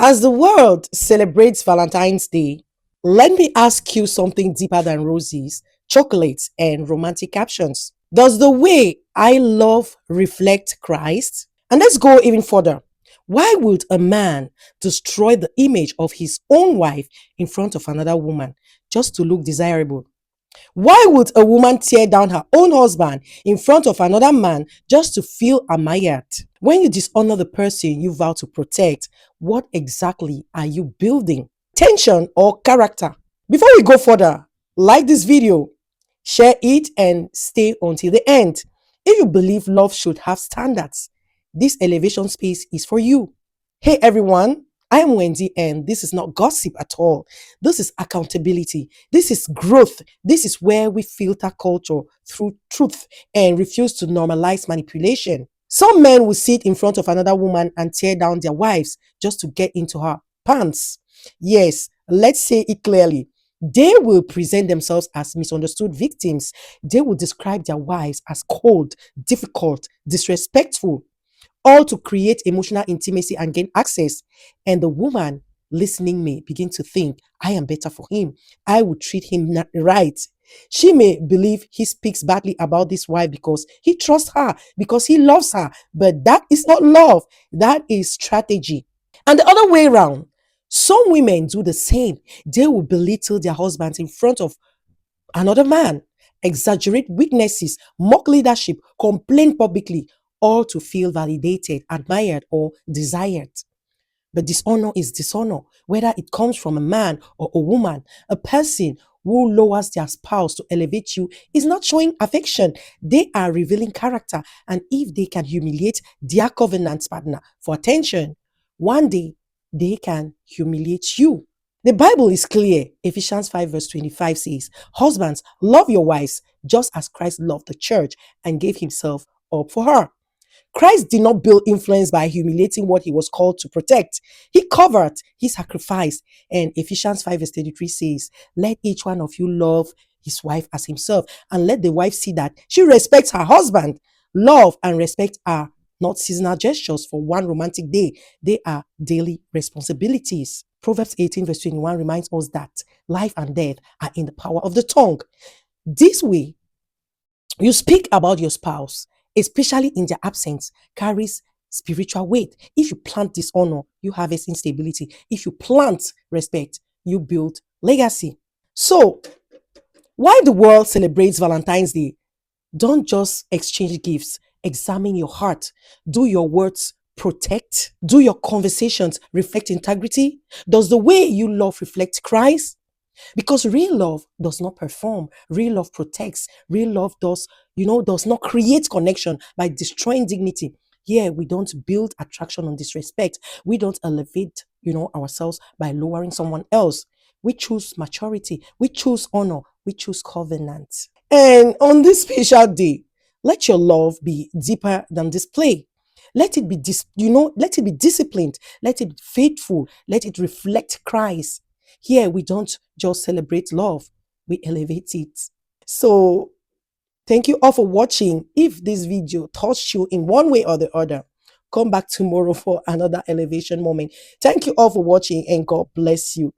As the world celebrates Valentine's Day, let me ask you something deeper than roses, chocolates, and romantic captions. Does the way I love reflect Christ? And let's go even further. Why would a man destroy the image of his own wife in front of another woman just to look desirable? Why would a woman tear down her own husband in front of another man just to feel admired? When you dishonor the person you vow to protect, what exactly are you building? Tension or character? Before we go further, like this video, share it, and stay until the end. If you believe love should have standards, this elevation space is for you. Hey everyone, I am Wendy, and this is not gossip at all. This is accountability. This is growth. This is where we filter culture through truth and refuse to normalize manipulation. Some men will sit in front of another woman and tear down their wives just to get into her pants. Yes, let's say it clearly. They will present themselves as misunderstood victims. They will describe their wives as cold, difficult, disrespectful, all to create emotional intimacy and gain access. And the woman listening may begin to think, I am better for him. I would treat him right. She may believe he speaks badly about this wife because he trusts her, because he loves her. But that is not love, that is strategy. And the other way around, some women do the same. They will belittle their husbands in front of another man, exaggerate weaknesses, mock leadership, complain publicly, all to feel validated, admired, or desired. But dishonor is dishonor, whether it comes from a man or a woman. A person who lowers their spouse to elevate you is not showing affection. They are revealing character. And if they can humiliate their covenant partner for attention, one day they can humiliate you. The Bible is clear. Ephesians 5 verse 25 says, husbands, love your wives just as Christ loved the church and gave himself up for her. Christ did not build influence by humiliating what he was called to protect. He covered, he sacrificed. And Ephesians 5 verse 33 says, let each one of you love his wife as himself, and let the wife see that she respects her husband. Love and respect are not seasonal gestures for one romantic day. They are daily responsibilities. Proverbs 18 verse 21 reminds us that life and death are in the power of the tongue. This way, you speak about your spouse, especially in their absence, carries spiritual weight. If you plant dishonor, you harvest instability. If you plant respect, you build legacy. So, why the world celebrates Valentine's Day? Don't just exchange gifts. Examine your heart. Do your words protect? Do your conversations reflect integrity? Does the way you love reflect Christ? Because real love does not perform. Real love protects. Real love does not create connection by destroying dignity. Here, we don't build attraction on disrespect. We don't elevate, ourselves by lowering someone else. We choose maturity. We choose honor. We choose covenant. And on this special day, let your love be deeper than display. Let it be let it be disciplined. Let it be faithful. Let it reflect Christ. Here, we don't just celebrate love, we elevate it. So, thank you all for watching. If this video touched you in one way or the other, come back tomorrow for another elevation moment. Thank you all for watching, and God bless you.